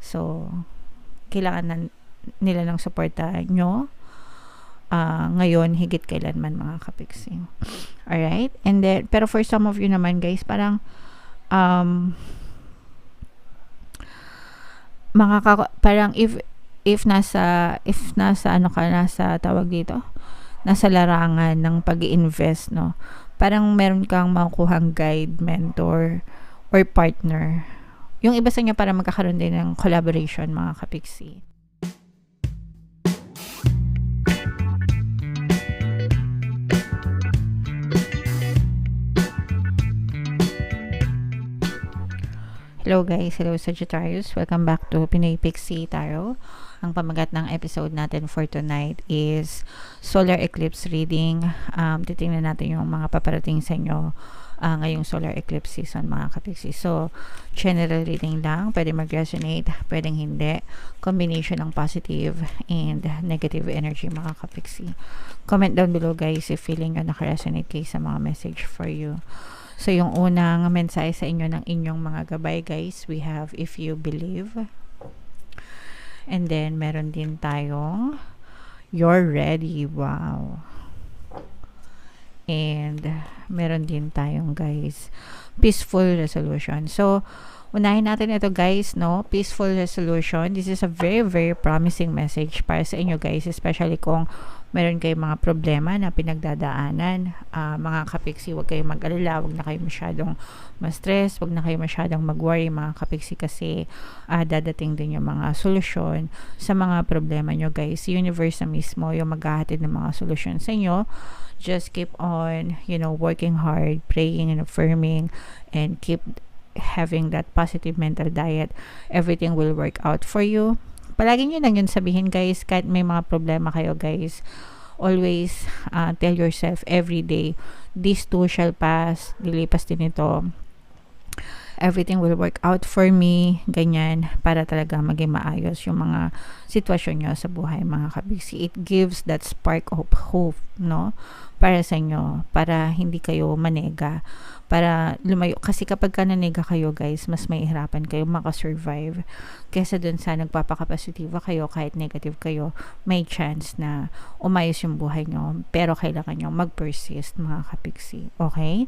So, kailangan nila ng suporta nyo ngayon higit kailanman, mga kapiksi. Alright? And then, pero for some of you naman guys, parang parang if nasa ano ka, nasa tawag dito, nasa larangan ng pag-i-invest, no, parang meron kang makukuhang guide, mentor, or partner. Yung iba sa inyo para magkakaroon din ng collaboration, mga kapiksi. Hello guys, hello Sagittarius. Welcome back to Pinoy Pixie Tarot. Ang pamagat ng episode natin for tonight is solar eclipse reading. Titingnan natin yung mga paparating sa inyo ngayong solar eclipse season, mga kapiksi. So, general reading lang. Pwede mag-resonate, pwedeng hindi. Combination ng positive and negative energy, mga kapiksi. Comment down below guys if feeling nyo naka-resonate kayo sa mga message for you. So, yung unang mensahe sa inyo ng inyong mga gabay guys, we have if you believe. And then, meron din tayong you're ready. Wow. And, meron din tayong guys, peaceful resolution. So, unahin natin ito guys, no? Peaceful resolution. This is a very, very promising message para sa inyo guys, especially kung meron kayong mga problema na pinagdadaanan. Mga kapiksi, huwag kayong mag-alala, huwag na kayo masyadong ma-stress, huwag na kayo masyadong mag-worry, mga kapiksi, kasi dadating din yung mga solusyon sa mga problema nyo guys. Universe na mismo yung maghahatid ng mga solusyon sa inyo. Just keep on, working hard, praying and affirming, and keep having that positive mental diet. Everything will work out for you. Palagi nyo lang yun sabihin guys, kahit may mga problema kayo guys, always tell yourself every day, this too shall pass, lilipas din ito, everything will work out for me, ganyan, para talaga maging maayos yung mga sitwasyon nyo sa buhay, mga kabisi. It gives that spark of hope, no, para sa inyo, para hindi kayo manega, para lumayo, kasi kapag ka nanega kayo guys, mas mahihirapan kayo makasurvive kesa dun sa nagpapakapositiba kayo. Kahit negative kayo, may chance na umayos yung buhay nyo, pero kailangan nyo mag-persist, mga kapiksi. Okay?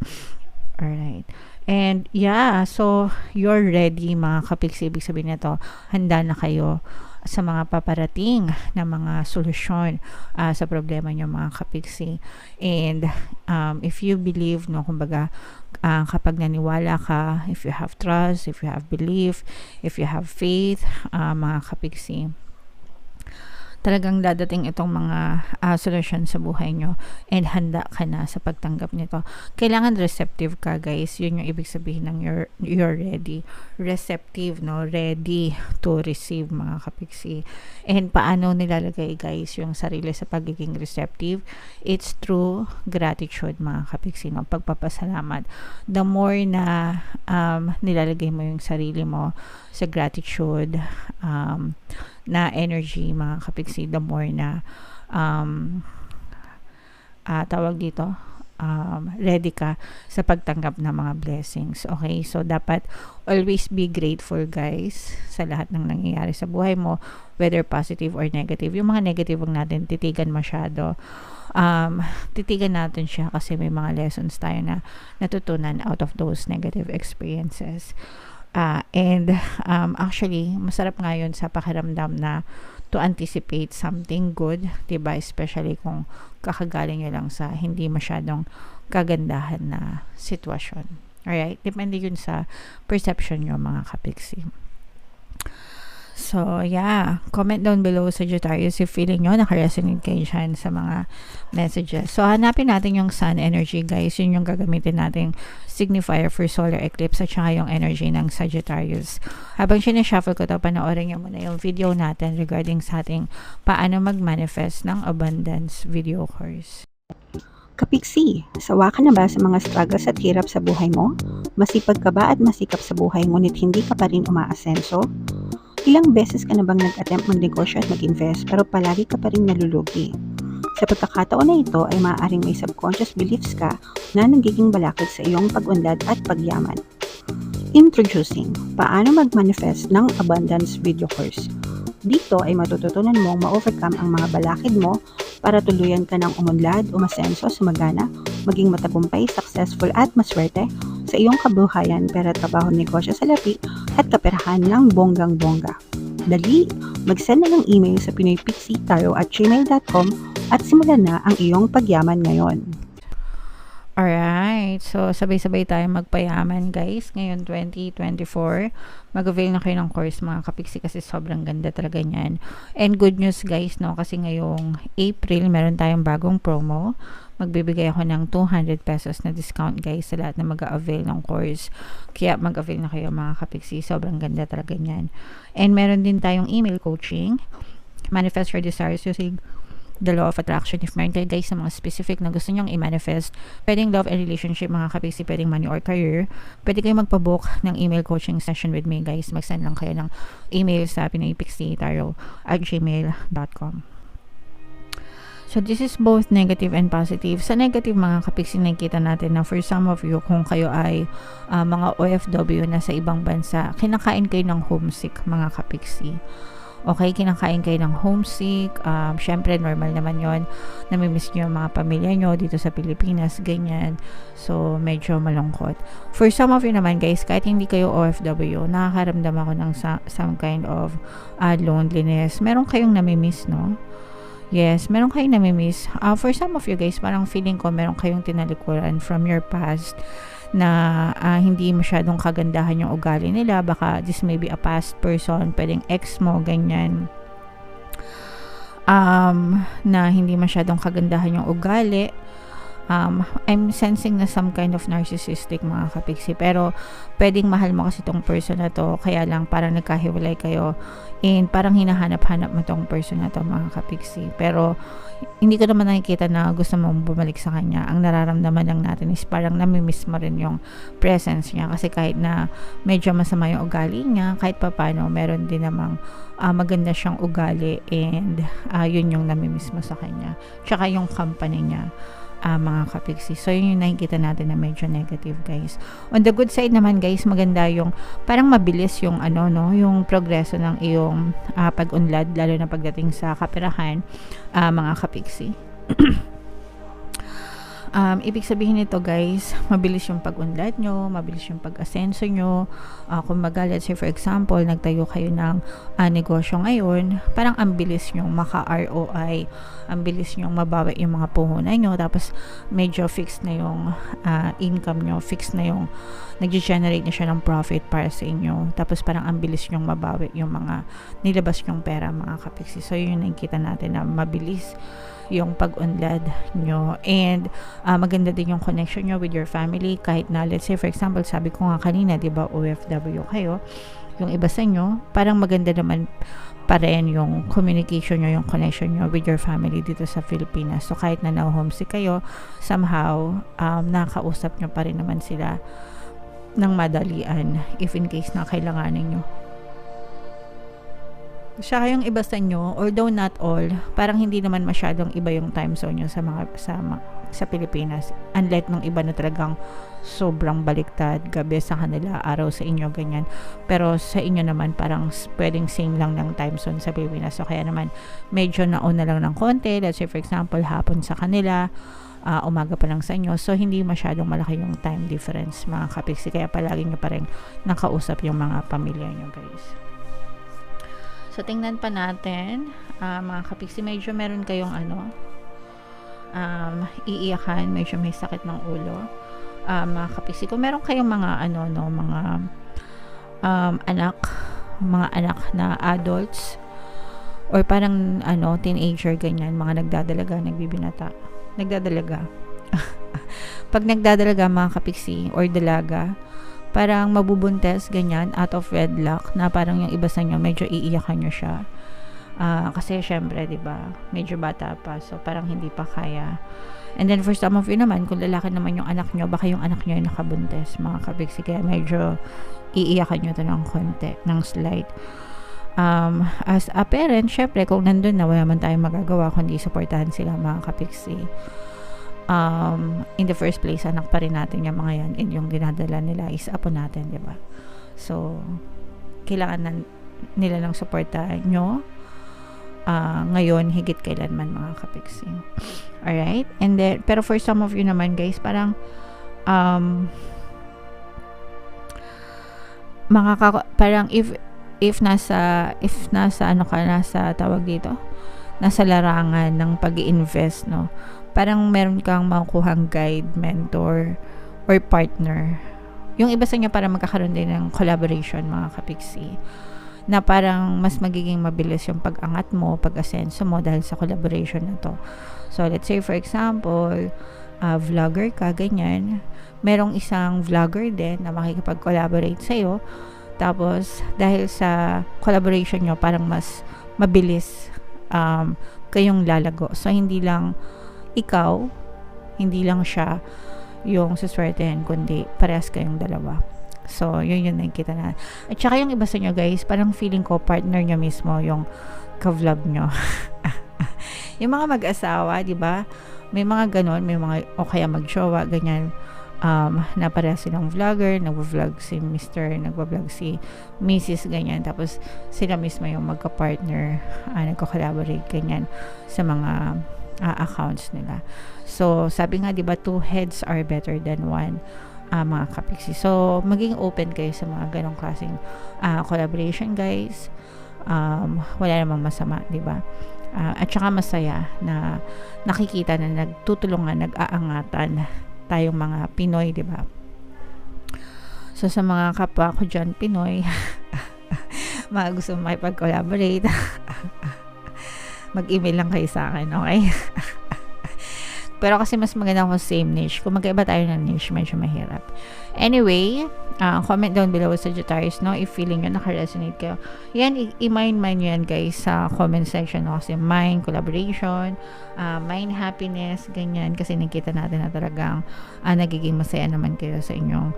Alright. And yeah, so you're ready, mga kapiksi. Ibig sabihin nito, handa na kayo sa mga paparating na mga solusyon sa problema nyo, mga kapiksi. And if you believe, no, kumbaga, kapag naniwala ka, if you have trust, if you have belief, if you have faith, mga kapiksi, talagang dadating itong mga solusyon sa buhay nyo, and handa ka na sa pagtanggap nito. Kailangan receptive ka guys. Yun yung ibig sabihin ng you're ready. Receptive, no? Ready to receive, mga kapiksi. And paano nilalagay guys yung sarili sa pagiging receptive? It's through gratitude, mga kapiksi, no? Pagpapasalamat. The more na nilalagay mo yung sarili mo sa gratitude, na energy, mga kapiksi, the more na tawag dito, ready ka sa pagtanggap ng mga blessings. Okay? So, dapat always be grateful guys sa lahat ng nangyayari sa buhay mo, whether positive or negative. Yung mga negative, huwag natin titigan masyado. Titigan natin siya kasi may mga lessons tayo na natutunan out of those negative experiences. And actually, masarap nga yun sa pakiramdam na to anticipate something good, diba? Especially kung kakagaling nyo lang sa hindi masyadong kagandahan na sitwasyon. Alright? Depende yun sa perception nyo, mga kapiksi. So, yeah. Comment down below, Sagittarius, if feeling nyo nakaresonate kayo dyan sa mga messages. So, hanapin natin yung sun energy, guys. Yun yung gagamitin nating signifier for solar eclipse at saka yung energy ng Sagittarius. Habang sinashuffle ko ito, panoorin nyo muna yung video natin regarding sa ating paano mag-manifest ng abundance video course. Kapiksi, sawa ka na ba sa mga struggles at hirap sa buhay mo? Masipag ka ba at masikap sa buhay ngunit hindi ka pa rin umaasenso? Ilang beses ka na bang nag-attempt magnegosyo at mag-invest pero palagi ka pa rin nalulugi? Sa pagkakataon na ito ay maaaring may subconscious beliefs ka na nagiging balakid sa iyong pag-unlad at pagyaman. Introducing, paano mag-manifest ng abundance video course. Dito ay matututunan mong ma-overcome ang mga balakid mo para tuluyan ka ng umunlad, umasenso, sumagana, maging matagumpay, successful at maswerte sa iyong kabuhayan, pera, trabaho, negosyo, salapi at kaperahan ng bonggang-bongga. Dali, mag-send na ng email sa pinoypixietaro@gmail.com at simulan na ang iyong pagyaman ngayon. Alright, so sabay-sabay tayo magpayaman guys. Ngayon 2024, mag-avail na kayo ng course mga kapiksi kasi sobrang ganda talaga niyan. And good news guys, no, kasi ngayong April meron tayong bagong promo. Magbibigay ako ng 200 pesos na discount guys sa lahat na mag-avail ng course. Kaya mag-avail na kayo mga kapiksi, sobrang ganda talaga niyan. And meron din tayong email coaching, manifest your desires using the law of attraction. If meron kayo guys sa mga specific na gusto nyong i-manifest, pwedeng love and relationship mga kapiksi, pwedeng money or career, pwede kayo magpabook ng email coaching session with me guys. Mag-send lang kayo ng email sa pinoypixietaro@gmail.com. So this is both negative and positive. Sa negative mga kapiksi, nakikita natin na for some of you, kung kayo ay mga OFW na sa ibang bansa, kinakain kayo ng homesick mga kapiksi. Okay, kinakain kayo ng homesick. Syempre, normal naman yon. Namimiss nyo yung mga pamilya nyo dito sa Pilipinas, ganyan. So, medyo malungkot. For some of you naman, guys, kahit hindi kayo OFW, nakakaramdam ako ng some kind of loneliness. Meron kayong namimiss, no? Yes, meron kayong namimiss. For some of you, guys, parang feeling ko meron kayong tinalikuran from your past na hindi masyadong kagandahan yung ugali nila. Baka this may be a past person, pwedeng ex mo, ganyan, na hindi masyadong kagandahan yung ugali. I'm sensing na some kind of narcissistic mga kapiksi, pero pwedeng mahal mo kasi tong person na to, kaya lang parang nagkahiwalay kayo and parang hinahanap-hanap mo tong person na to mga kapiksi, pero hindi ko naman nakikita na gusto mong bumalik sa kanya. Ang nararamdaman lang natin is parang namimiss mo rin yung presence niya, kasi kahit na medyo masama yung ugali niya, kahit papano meron din namang maganda siyang ugali, and yun yung namimiss mo sa kanya, tsaka yung company niya mga kapiksi. So yun yung nakikita natin na medyo negative guys. On the good side naman guys, maganda yung parang mabilis yung yung progreso ng iyong pag-unlad, lalo na pagdating sa kaperahan mga kapiksi. Ibig sabihin nito guys, mabilis yung pag-unlad nyo, mabilis yung pag-asenso nyo. Kumbaga, let's say for example, nagtayo kayo ng negosyo ngayon, parang ang bilis nyo maka-ROI, ang bilis nyo mabawi yung mga puhunan nyo, tapos medyo fixed na yung income nyo, fixed na yung nag-generate na siya ng profit para sa inyo, tapos parang ang bilis nyo mabawi yung mga nilabas nyong pera mga kapiksi. So yun yung nakikita natin na mabilis yung pag-unlad nyo, and maganda din yung connection nyo with your family. Kahit na let's say for example, sabi ko nga kanina, diba OFW kayo, yung iba sa inyo, parang maganda naman pa rin yung communication nyo, yung connection nyo with your family dito sa Pilipinas. So kahit na na-homesick kayo, somehow nakakausap nyo pa rin naman sila ng madalian if in case na kailanganin nyo. Siya yung iba sa inyo, although not all, parang hindi naman masyadong iba yung time zone nyo sa Pilipinas, unlike nung iba na talagang sobrang baliktad, gabi sa kanila, araw sa inyo, ganyan. Pero sa inyo naman parang pwedeng same lang ng time zone sa Pilipinas. So kaya naman medyo nauna lang ng konti, let's say for example hapon sa kanila, umaga pa lang sa inyo. So hindi masyadong malaki yung time difference mga kapiksi, kaya palagi nyo pa rin nakausap yung mga pamilya nyo guys. So, tingnan pa natin, mga kapiksi, medyo meron kayong iiyakan, medyo may sakit ng ulo. Mga kapiksi, kung meron kayong mga mga anak na adults, or parang teenager, ganyan, mga nagdadalaga. Pag nagdadalaga mga kapiksi, or dalaga, parang mabubuntes, ganyan, out of wedlock, na parang yung iba sa inyo, medyo iiyakan nyo siya. Kasi syempre, diba, medyo bata pa, so parang hindi pa kaya. And then for some of you naman, kung lalaki naman yung anak nyo, baka yung anak nyo yung nakabuntes, mga kapiksi, kaya medyo iiyakan nyo to ng konti, ng slight. As a parent, syempre, kung nandun na, wala man tayong magagawa, kundi supportahan sila mga kapiksi. in the first place, anak pa rin natin yung mga yan, and yung dinadala nila is apo natin, di ba? So, kailangan nila ng suporta nyo ngayon higit kailanman, mga kapiksi. Alright? And then, pero for some of you naman, guys, parang parang if nasa ano ka, nasa tawag dito, nasa larangan ng pag-i-invest, no, parang meron kang makukuhang guide, mentor, or partner. Yung iba sa inyo para magkakaroon din ng collaboration, mga kapiksi, na parang mas magiging mabilis yung pag-angat mo, pag-asenso mo dahil sa collaboration na to. So, let's say for example, vlogger ka, ganyan, merong isang vlogger din na makikipag-collaborate sa'yo. Tapos, dahil sa collaboration nyo, parang mas mabilis kayong lalago. So, hindi lang ikaw, hindi lang siya yung suswertehan, kundi parehas kayong dalawa. So, yun yung nakikita na. At saka yung iba sa nyo, guys, parang feeling ko partner nyo mismo yung ka-vlog nyo. Yung mga mag-asawa, di ba? May mga ganon, may mga, o kaya mag-jowa, ganyan. Na parehas silang vlogger, nag-vlog si Mr., nag-vlog si Mrs., ganyan. Tapos, sila mismo yung magka-partner, nagko-collaborate, ganyan, sa mga accounts nila. So, sabi nga, di ba, 2 heads are better than 1, mga kapiksi. So, maging open kayo sa mga ganong klaseng collaboration, guys. Wala namang masama, di ba? At saka masaya na nakikita na nagtutulungan, nag-aangatan tayong mga Pinoy, di ba? So, sa mga kapwa ko dyan, Pinoy, mga gusto makipag-collaborate, mag-email lang kayo sa akin, okay? Pero kasi mas maganda kung same niche. Kung magkaiba tayo ng niche, medyo mahirap. Anyway, comment down below sa Sagittarius, no? If feeling nyo naka-resonate kayo. Yan, i-mind nyo yan, guys, sa comment section, no? Kasi mind, collaboration, mind happiness, ganyan. Kasi nakita natin na talagang nagiging masaya naman kayo sa inyong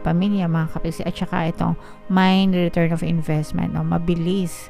pamilya, mga kapisi. At saka itong mind, return of investment, no? Mabilis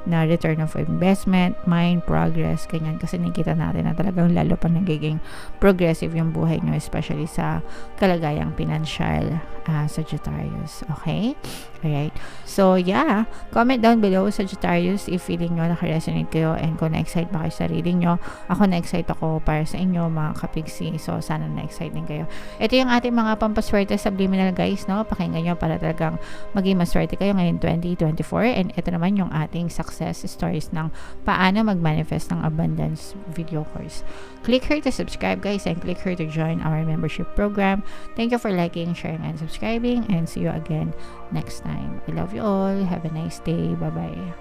na return of investment, mind, progress, ganyan. Kasi nakita natin na talagang lalo pa nagiging progressive yung buhay nyo, especially sa kalagayang pinansyal, Sagittarius. Okay? Alright. So, yeah. Comment down below, Sagittarius, if feeling nyo naka-resonate kayo and kung na-excite ba kayo sa reading nyo. Ako na-excite ako para sa inyo, mga kapigsi. So, sana na-excite din kayo. Ito yung ating mga pampaswerte subliminal, guys, no? Pakinggan nyo para talagang maging maswerte kayo ngayon 2024. And ito naman yung ating success stories ng paano mag-manifest ng abundance video course. Click here to subscribe, guys, and click here to join our membership program. Thank you for liking, sharing, and subscribing, and see you again next time. I love you all. Have a nice day. Bye-bye.